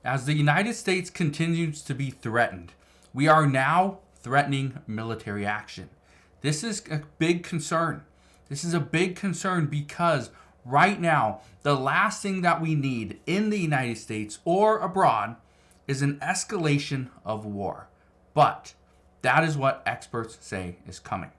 As the United States continues to be threatened, we are now threatening military action. This is a big concern. This is a big concern because right now, the last thing that we need in the United States or abroad is an escalation of war. But that is what experts say is coming.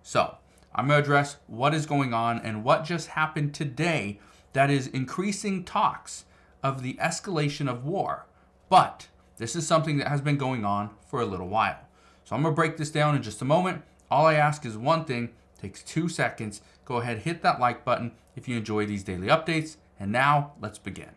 So, I'm going to address what is going on and what just happened today that is increasing talks of the escalation of war. But this is something that has been going on for a little while. So I'm going to break this down in just a moment. All I ask is one thing, takes 2 seconds. Go ahead, hit that like button if you enjoy these daily updates. And now let's begin.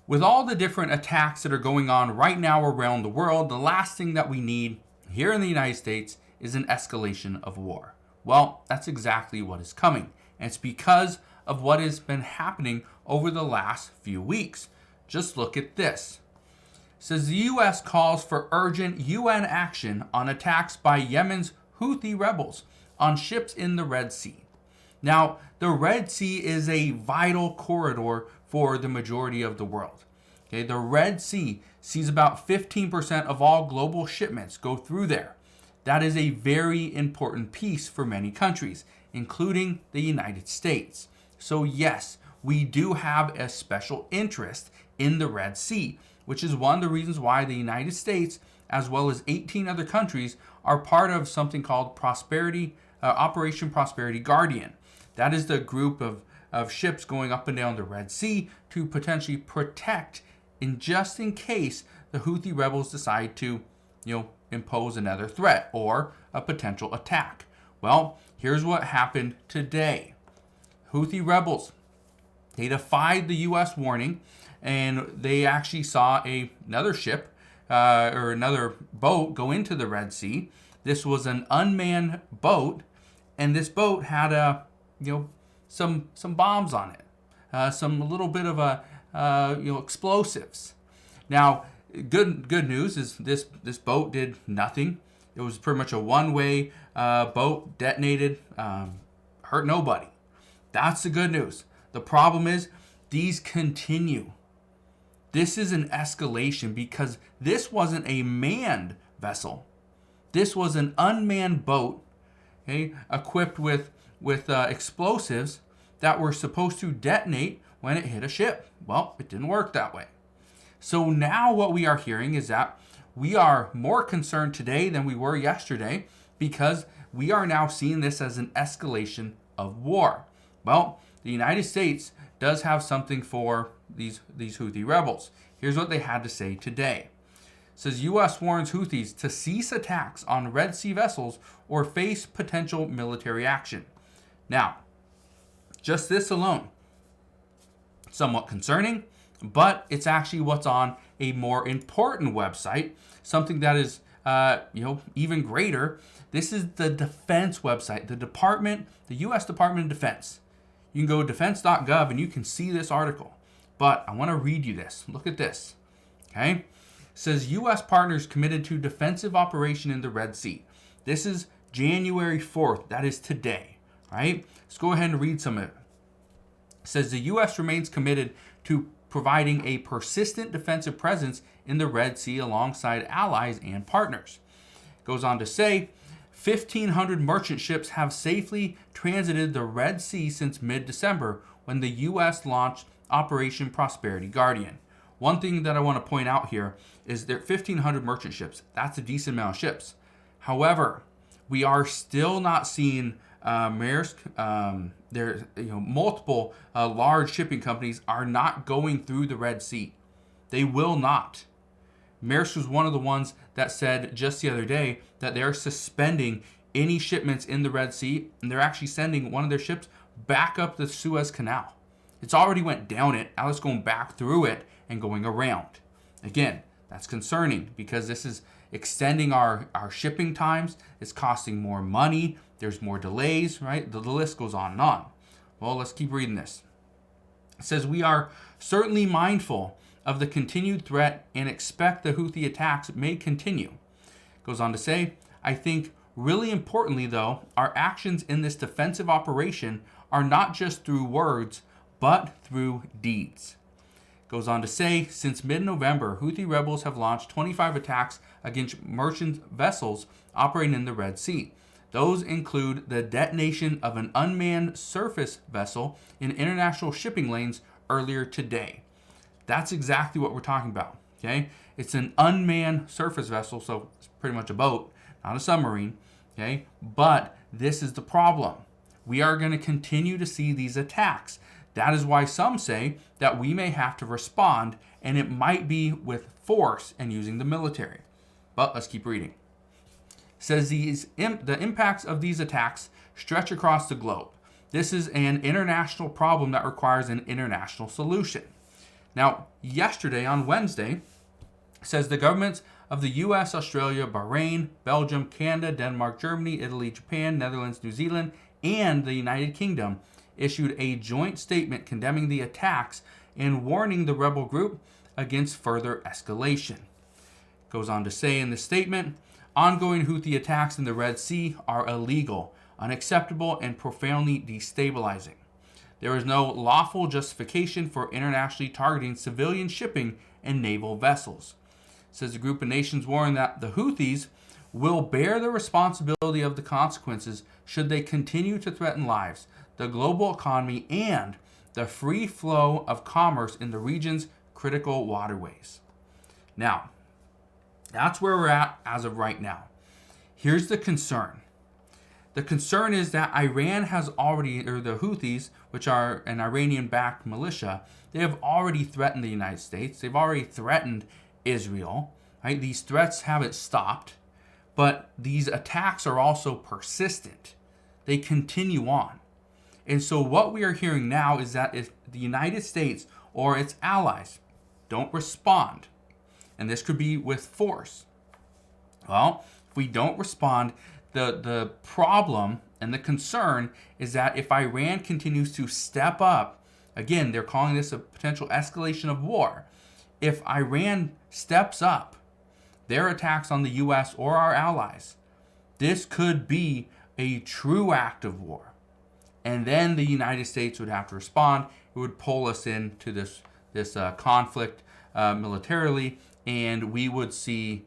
With all the different attacks that are going on right now around the world, the last thing that we need here in the United States is an escalation of war. Well, that's exactly what is coming. And it's because of what has been happening over the last few weeks. Just look at this. It says the U.S. calls for urgent UN action on attacks by Yemen's Houthi rebels on ships in the Red Sea. Now, the Red Sea is a vital corridor for the majority of the world. Okay, the Red Sea sees about 15% of all global shipments go through there. That is a very important piece for many countries, including the United States. So yes, we do have a special interest in the Red Sea, which is one of the reasons why the United States, as well as 18 other countries, are part of something called Operation Prosperity Guardian. That is the group of ships going up and down the Red Sea to potentially protect just in case the Houthi rebels decide to, impose another threat or a potential attack. Well, here's what happened today. Houthi rebels, they defied the U.S. warning, and they actually saw another ship or another boat go into the Red Sea. This was an unmanned boat, and this boat had some bombs on it, some little bit of explosives. Now, good news is this boat did nothing. It was pretty much a one-way boat, detonated, hurt nobody. That's the good news. The problem is these continue. This is an escalation because this wasn't a manned vessel. This was an unmanned boat, okay, equipped with explosives that were supposed to detonate when it hit a ship. Well, it didn't work that way. So now what we are hearing is that we are more concerned today than we were yesterday because we are now seeing this as an escalation of war. Well, the United States does have something for these Houthi rebels. Here's what they had to say today. It says U.S. warns Houthis to cease attacks on Red Sea vessels or face potential military action. Now, just this alone, somewhat concerning, but it's actually what's on a more important website, something that is even greater. This is the defense website, the U.S. Department of Defense. You can go to defense.gov and you can see this article. But I want to read you this. Look at this. Okay? It says U.S. partners committed to defensive operation in the Red Sea. This is January 4th. That is today. Right? Let's go ahead and read some of it. It says the U.S. remains committed to providing a persistent defensive presence in the Red Sea alongside allies and partners. It goes on to say 1,500 merchant ships have safely transited the Red Sea since mid-December when the U.S. launched Operation Prosperity Guardian. One thing that I want to point out here is there are 1,500 merchant ships. That's a decent amount of ships. However, we are still not seeing Maersk. Multiple large shipping companies are not going through the Red Sea. They will not. Maersk was one of the ones that said just the other day that they're suspending any shipments in the Red Sea, and they're actually sending one of their ships back up the Suez Canal. It's already went down it. Now it's going back through it and going around. Again, that's concerning because this is extending our shipping times. It's costing more money. There's more delays, right? The list goes on and on. Well, let's keep reading this. It says, we are certainly mindful of the continued threat and expect the Houthi attacks may continue. It goes on to say, I think really importantly, though, our actions in this defensive operation are not just through words, but through deeds. Goes on to say, since mid-November, Houthi rebels have launched 25 attacks against merchant vessels operating in the Red Sea. Those include the detonation of an unmanned surface vessel in international shipping lanes earlier today. That's exactly what we're talking about, okay? It's an unmanned surface vessel, so it's pretty much a boat, not a submarine, okay? But this is the problem. We are going to continue to see these attacks. That is why some say that we may have to respond, and it might be with force and using the military. But let's keep reading. It says the impacts of these attacks stretch across the globe. This is an international problem that requires an international solution. Now, yesterday on Wednesday, it says the governments of the US, Australia, Bahrain, Belgium, Canada, Denmark, Germany, Italy, Japan, Netherlands, New Zealand, and the United Kingdom issued a joint statement condemning the attacks and warning the rebel group against further escalation. It goes on to say in the statement, ongoing Houthi attacks in the Red Sea are illegal, unacceptable, and profoundly destabilizing. There is no lawful justification for internationally targeting civilian shipping and naval vessels. It says the group of nations warn that the Houthis will bear the responsibility of the consequences should they continue to threaten lives, the global economy, and the free flow of commerce in the region's critical waterways. Now, that's where we're at as of right now. Here's the concern. The concern is that Iran has already, or the Houthis, which are an Iranian-backed militia, they have already threatened the United States. They've already threatened Israel. Right? These threats haven't stopped, but these attacks are also persistent. They continue on. And so what we are hearing now is that if the United States or its allies don't respond, and this could be with force, well, if we don't respond, the problem and the concern is that if Iran continues to step up, again, they're calling this a potential escalation of war. If Iran steps up their attacks on the U.S. or our allies, this could be a true act of war. And then the United States would have to respond. It would pull us into this conflict militarily, and we would see,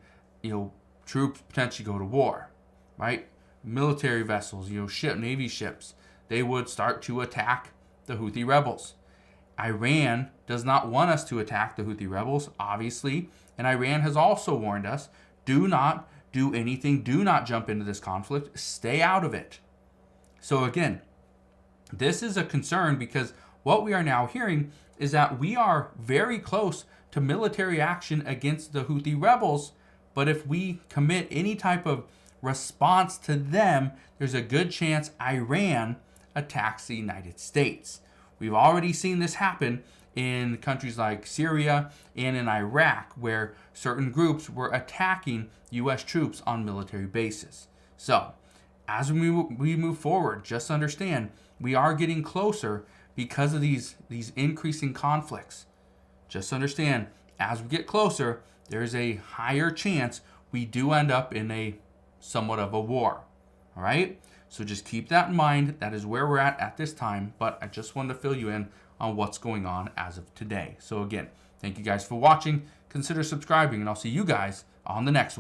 troops potentially go to war, right? Military vessels, Navy ships, they would start to attack the Houthi rebels. Iran does not want us to attack the Houthi rebels, obviously, and Iran has also warned us, do not do anything, do not jump into this conflict, stay out of it. So again, this is a concern because what we are now hearing is that we are very close to military action against the Houthi rebels, but if we commit any type of response to them, there's a good chance Iran attacks the United States. We've already seen this happen in countries like Syria and in Iraq, where certain groups were attacking U.S. troops on military bases. So, as we move forward, just understand we are getting closer because of these increasing conflicts. Just understand, as we get closer, there's a higher chance we do end up in a somewhat of a war. All right? So just keep that in mind. That is where we're at this time. But I just wanted to fill you in on what's going on as of today. So again, thank you guys for watching. Consider subscribing, and I'll see you guys on the next one.